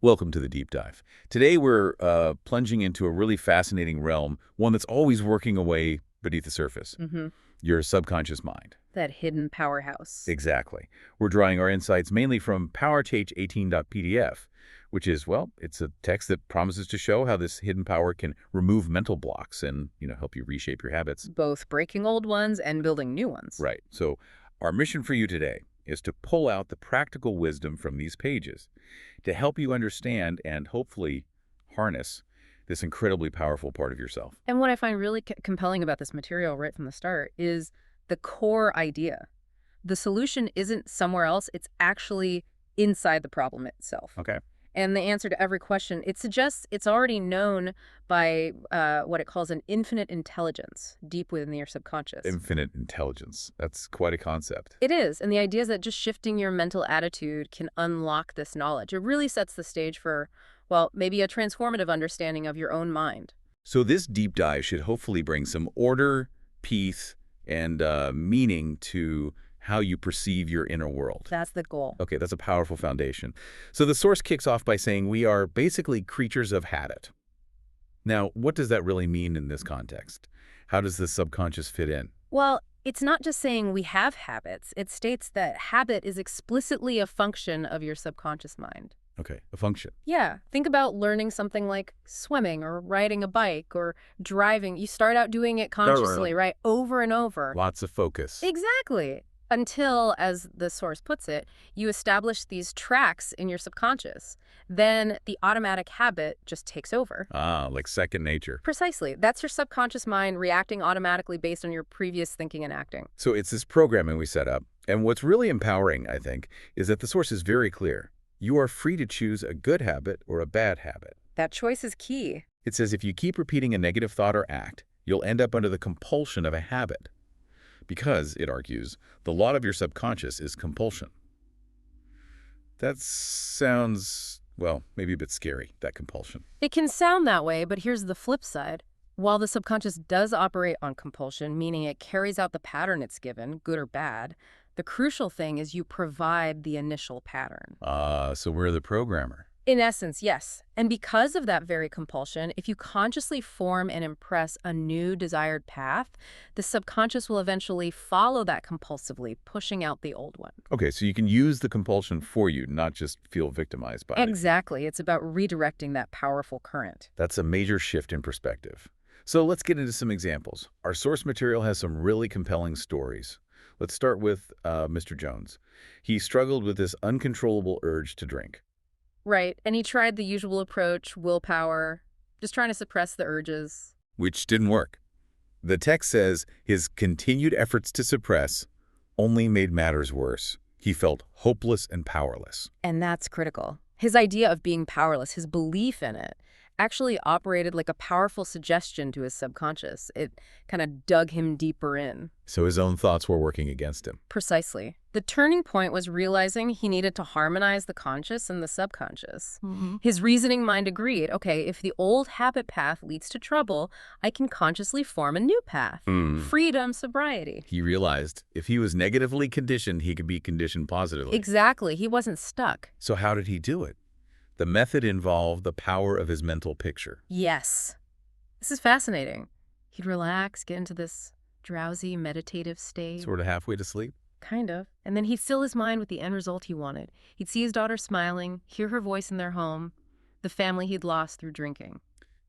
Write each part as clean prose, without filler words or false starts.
Welcome to the deep dive. Today we're plunging into a really fascinating realm, one that's always working away beneath the surface, hmm your subconscious mind. That hidden powerhouse. Exactly. We're drawing our insights mainly from PowerTH18.pdf, which is, well, it's a text that promises to show how this hidden power can remove mental blocks and, help you reshape your habits. Both breaking old ones and building new ones. Right. So our mission for you today is to pull out the practical wisdom from these pages to help you understand and hopefully harness this incredibly powerful part of yourself. And what I find really compelling about this material right from the start is the core idea. The solution isn't somewhere else, it's actually inside the problem itself. Okay. And the answer to every question, it suggests it's already known by what it calls an infinite intelligence deep within your subconscious. Infinite intelligence. That's quite a concept. It is, and the idea is that just shifting your mental attitude can unlock this knowledge. It really sets the stage for, well, maybe a transformative understanding of your own mind. So this deep dive should hopefully bring some order, peace, and meaning to how you perceive your inner world. That's the goal. Okay, that's a powerful foundation. So the source kicks off by saying we are basically creatures of habit. Now, what does that really mean in this context? How does the subconscious fit in? Well, it's not just saying we have habits. It states that habit is explicitly a function of your subconscious mind. Okay, a function. Yeah, think about learning something like swimming or riding a bike or driving. You start out doing it consciously, right? Over and over. Lots of focus. Exactly. Until, as the source puts it, you establish these tracks in your subconscious. Then the automatic habit just takes over. Ah, like second nature. Precisely. That's your subconscious mind reacting automatically based on your previous thinking and acting. So it's this programming we set up. And what's really empowering, I think, is that the source is very clear. You are free to choose a good habit or a bad habit. That choice is key. It says if you keep repeating a negative thought or act, you'll end up under the compulsion of a habit. Because, it argues, the law of your subconscious is compulsion. That sounds, well, maybe a bit scary, that compulsion. It can sound that way, but here's the flip side. While the subconscious does operate on compulsion, meaning it carries out the pattern it's given, good or bad, the crucial thing is you provide the initial pattern. So we're the programmer. In essence, yes. And because of that very compulsion, if you consciously form and impress a new desired path, the subconscious will eventually follow that compulsively, pushing out the old one. Okay, so you can use the compulsion for you, not just feel victimized by it. Exactly. It's about redirecting that powerful current. That's a major shift in perspective. So let's get into some examples. Our source material has some really compelling stories. Let's start with Mr. Jones. He struggled with this uncontrollable urge to drink. Right. And he tried the usual approach, willpower, just trying to suppress the urges. Which didn't work. The text says his continued efforts to suppress only made matters worse. He felt hopeless and powerless. And that's critical. His idea of being powerless, his belief in it, actually operated like a powerful suggestion to his subconscious. It kind of dug him deeper in. So his own thoughts were working against him. Precisely. The turning point was realizing he needed to harmonize the conscious and the subconscious. His reasoning mind agreed, okay, if the old habit path leads to trouble, I can consciously form a new path. Freedom, sobriety. He realized if he was negatively conditioned, he could be conditioned positively. Exactly. He wasn't stuck. So how did he do it? The method involved the power of his mental picture. Yes. This is fascinating. He'd relax, get into this drowsy, meditative state. Sort of halfway to sleep? Kind of. And then he'd fill his mind with the end result he wanted. He'd see his daughter smiling, hear her voice in their home, the family he'd lost through drinking.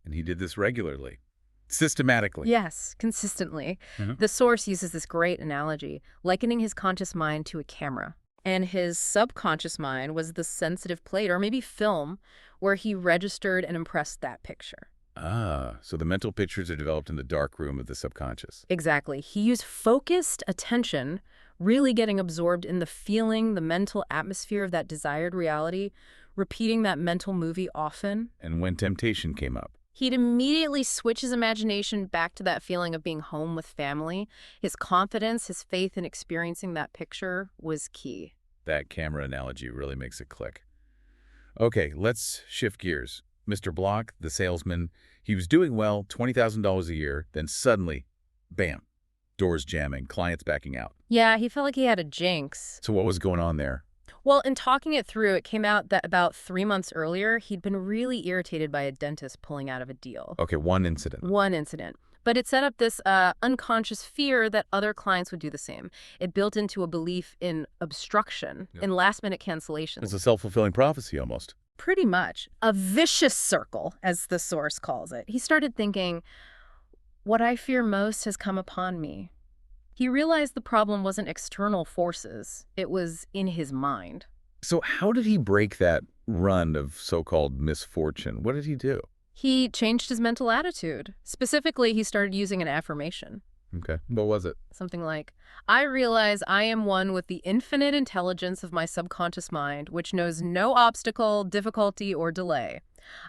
And he did this regularly, systematically. Yes, consistently. The source uses this great analogy, likening his conscious mind to a camera. And his subconscious mind was the sensitive plate, or maybe film, where he registered and impressed that picture. Ah, so the mental pictures are developed in the dark room of the subconscious. Exactly. He used focused attention, really getting absorbed in the feeling, the mental atmosphere of that desired reality, repeating that mental movie often. And when temptation came up, He'd immediately switch his imagination back to that feeling of being home with family. His confidence, his faith in experiencing that picture was key. that camera analogy really makes it click. Okay, let's shift gears. Mr. Block, the salesman, he was doing well, $20,000 a year, then suddenly, bam, doors jamming, clients backing out. Yeah, he felt like he had a jinx. So what was going on there? Well, in talking it through, it came out that about 3 months earlier, he'd been really irritated by a dentist pulling out of a deal. Okay, one incident. One incident. But it set up this unconscious fear that other clients would do the same. It built into a belief in obstruction, Yeah. in last-minute cancellations. It's a self-fulfilling prophecy almost. Pretty much. A vicious circle, as the source calls it. He started thinking, what I fear most has come upon me. He realized the problem wasn't external forces. It was in his mind. So how did he break that run of so-called misfortune? What did he do? He changed his mental attitude. Specifically, he started using an affirmation. Okay, what was it? Something like, I realize I am one with the infinite intelligence of my subconscious mind, which knows no obstacle, difficulty, or delay.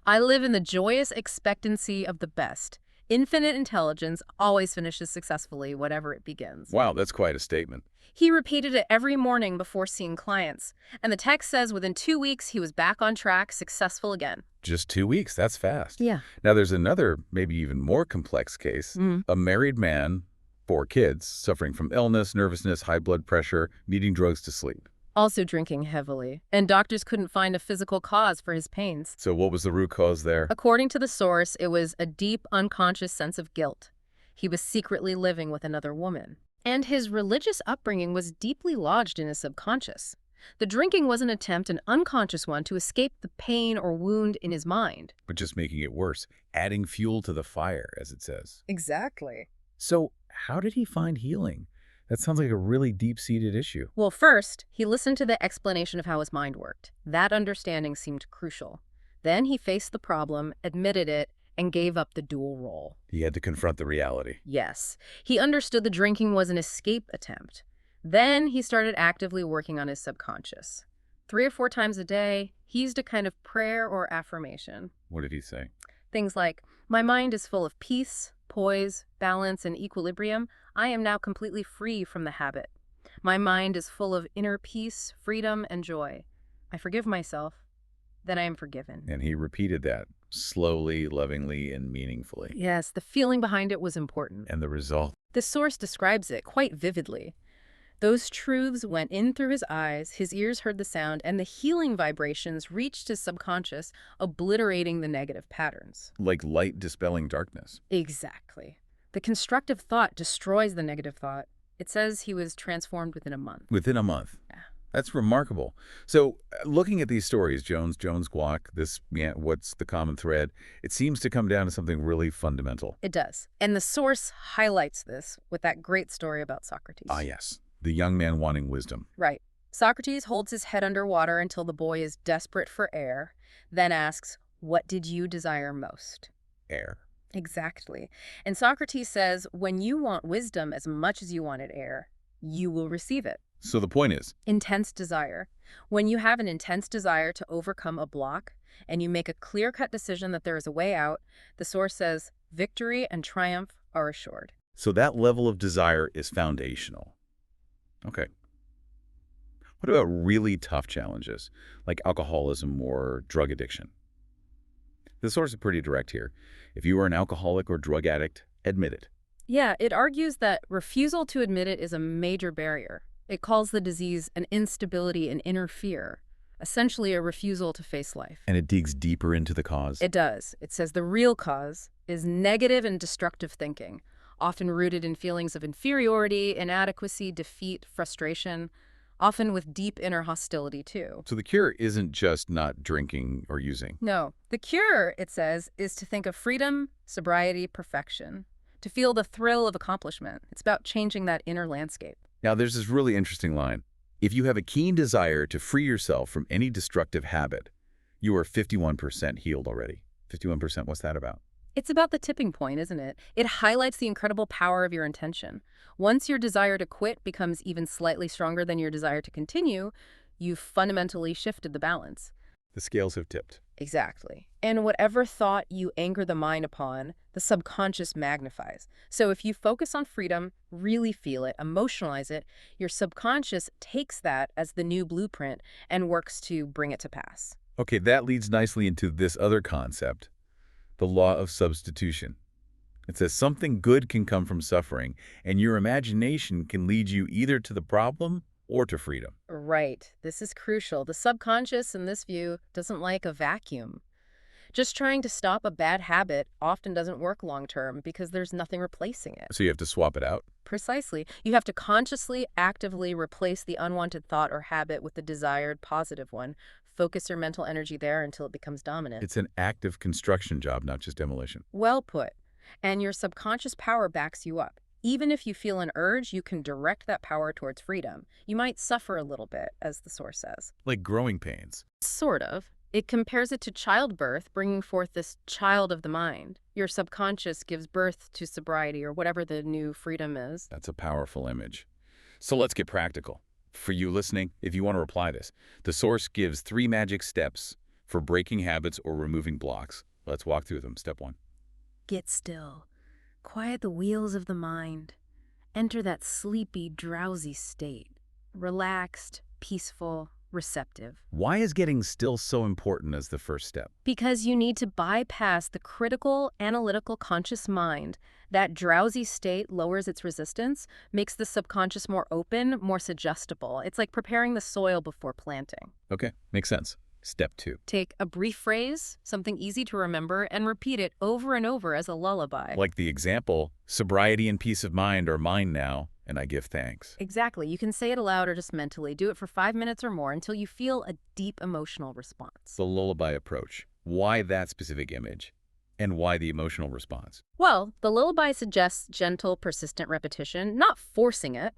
I live in the joyous expectancy of the best. Infinite intelligence always finishes successfully, whatever it begins. Wow, that's quite a statement. He repeated it every morning before seeing clients. And the text says within 2 weeks, he was back on track, successful again. Just 2 weeks, that's fast. Yeah. Now there's another, maybe even more complex case. A married man, 4 kids, suffering from illness, nervousness, high blood pressure, needing drugs to sleep. Also drinking heavily. And doctors couldn't find a physical cause for his pains. So what was the root cause there? According to the source, it was a deep, unconscious sense of guilt. He was secretly living with another woman. And his religious upbringing was deeply lodged in his subconscious. The drinking was an attempt, an unconscious one, to escape the pain or wound in his mind. But just making it worse, adding fuel to the fire, as it says. Exactly. So how did he find healing? That sounds like a really deep-seated issue. Well, first, he listened to the explanation of how his mind worked. That understanding seemed crucial. Then he faced the problem, admitted it, and gave up the dual role. He had to confront the reality. Yes, he understood the drinking was an escape attempt. Then he started actively working on his subconscious. 3 or 4 times a day, he used a kind of prayer or affirmation. What did he say? Things like, my mind is full of peace, poise, balance, and equilibrium. I am now completely free from the habit. My mind is full of inner peace, freedom, and joy. I forgive myself. Then I am forgiven. And he repeated that slowly, lovingly, and meaningfully. Yes, the feeling behind it was important. And the result? The source describes it quite vividly. Those truths went in through his eyes, his ears heard the sound, and the healing vibrations reached his subconscious, obliterating the negative patterns. Like light dispelling darkness. Exactly. The constructive thought destroys the negative thought. It says he was transformed within a month. Within a month? Yeah. That's remarkable. So looking at these stories, Jones, Guac, what's the common thread? It seems to come down to something really fundamental. It does. And the source highlights this with that great story about Socrates. Ah, yes. The young man wanting wisdom. Right. Socrates holds his head underwater until the boy is desperate for air, then asks, what did you desire most? Air. Exactly. And Socrates says, when you want wisdom as much as you wanted air, you will receive it. So the point is? Intense desire. When you have an intense desire to overcome a block, and you make a clear-cut decision that there is a way out, the source says, victory and triumph are assured. So that level of desire is foundational. Okay. What about really tough challenges, like alcoholism or drug addiction? The source is pretty direct here. If you are an alcoholic or drug addict, admit it. Yeah, it argues that refusal to admit it is a major barrier. It calls the disease an instability and inner fear, essentially a refusal to face life. And it digs deeper into the cause. It does. It says the real cause is negative and destructive thinking, often rooted in feelings of inferiority, inadequacy, defeat, frustration, often with deep inner hostility too. So the cure isn't just not drinking or using. No. The cure, it says, is to think of freedom, sobriety, perfection, to feel the thrill of accomplishment. It's about changing that inner landscape. Now, there's this really interesting line. If you have a keen desire to free yourself from any destructive habit, you are 51% healed already. 51%, what's that about? It's about the tipping point, isn't it? It highlights the incredible power of your intention. Once your desire to quit becomes even slightly stronger than your desire to continue, you've fundamentally shifted the balance. The scales have tipped. Exactly. And whatever thought you anchor the mind upon, the subconscious magnifies. So if you focus on freedom, really feel it, emotionalize it, your subconscious takes that as the new blueprint and works to bring it to pass. Okay, that leads nicely into this other concept, the law of substitution. It says something good can come from suffering, and your imagination can lead you either to the problem or to freedom. Right. This is crucial. The subconscious, in this view, doesn't like a vacuum. Just trying to stop a bad habit often doesn't work long-term because there's nothing replacing it. So you have to swap it out? Precisely. You have to consciously, actively replace the unwanted thought or habit with the desired positive one. Focus your mental energy there until it becomes dominant. It's an active construction job, not just demolition. Well put. And your subconscious power backs you up. Even if you feel an urge, you can direct that power towards freedom. You might suffer a little bit, as the source says. Like growing pains. Sort of. It compares it to childbirth, bringing forth this child of the mind. Your subconscious gives birth to sobriety or whatever the new freedom is. That's a powerful image. So let's get practical. For you listening, if you want to apply this, the source gives 3 magic steps for breaking habits or removing blocks. Let's walk through them. Step 1. Get still. Quiet the wheels of the mind. Enter that sleepy, drowsy state. Relaxed, peaceful, receptive. Why is getting still so important as the first step? Because you need to bypass the critical, analytical, conscious mind. That drowsy state lowers its resistance, makes the subconscious more open, more suggestible. It's like preparing the soil before planting. Okay, makes sense. Step 2. Take a brief phrase, something easy to remember, and repeat it over and over as a lullaby. Like the example, sobriety and peace of mind are mine now, and I give thanks. Exactly. You can say it aloud or just mentally. Do it for 5 minutes or more until you feel a deep emotional response. The lullaby approach. Why that specific image? And why the emotional response? Well, the lullaby suggests gentle, persistent repetition, not forcing it.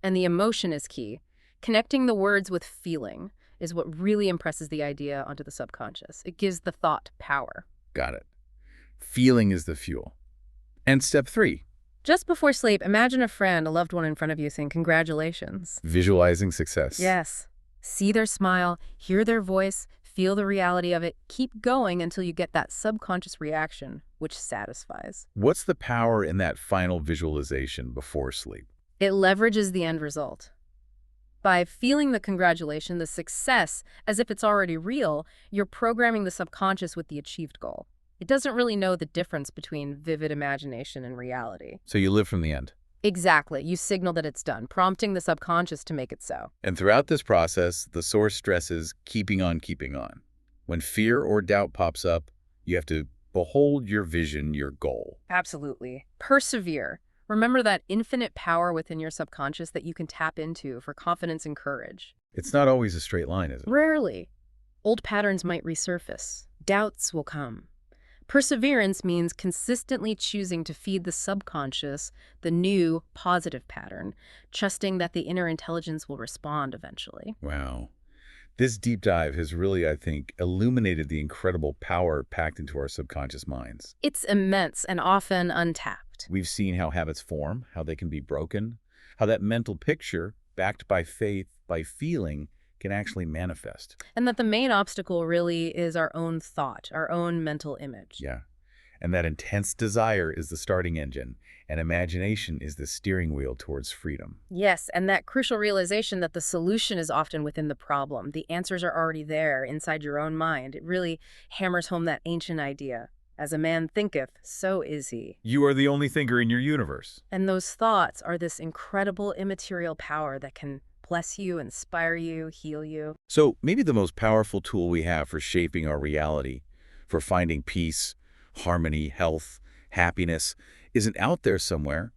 And the emotion is key. Connecting the words with feeling is what really impresses the idea onto the subconscious. It gives the thought power. Got it. Feeling is the fuel. And step 3. Just before sleep, imagine a friend, a loved one in front of you saying, "Congratulations." Visualizing success. Yes. See their smile, hear their voice, feel the reality of it. Keep going until you get that subconscious reaction, which satisfies. What's the power in that final visualization before sleep? It leverages the end result. By feeling the congratulation, the success, as if it's already real, you're programming the subconscious with the achieved goal. It doesn't really know the difference between vivid imagination and reality. So you live from the end. Exactly. You signal that it's done, prompting the subconscious to make it so. And throughout this process, the source stresses keeping on keeping on. When fear or doubt pops up, you have to behold your vision, your goal. Absolutely. Persevere. Remember that infinite power within your subconscious that you can tap into for confidence and courage. It's not always a straight line, is it? Rarely. Old patterns might resurface. Doubts will come. Perseverance means consistently choosing to feed the subconscious the new, positive pattern, trusting that the inner intelligence will respond eventually. Wow. This deep dive has really, I think, illuminated the incredible power packed into our subconscious minds. It's immense and often untapped. We've seen how habits form, how they can be broken, how that mental picture, backed by faith, by feeling, can actually manifest. And that the main obstacle really is our own thought, our own mental image. Yeah. And that intense desire is the starting engine, and imagination is the steering wheel towards freedom. Yes, and that crucial realization that the solution is often within the problem. The answers are already there inside your own mind. It really hammers home that ancient idea. As a man thinketh, so is he. You are the only thinker in your universe. And those thoughts are this incredible immaterial power that can bless you, inspire you, heal you. So maybe the most powerful tool we have for shaping our reality, for finding peace, harmony, health, happiness, isn't out there somewhere,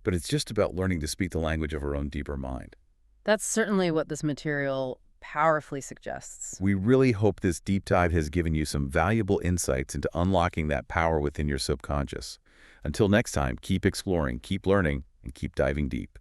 but it's just about learning to speak the language of our own deeper mind. That's certainly what this material powerfully suggests. We really hope this deep dive has given you some valuable insights into unlocking that power within your subconscious. Until next time, keep exploring, keep learning, and keep diving deep.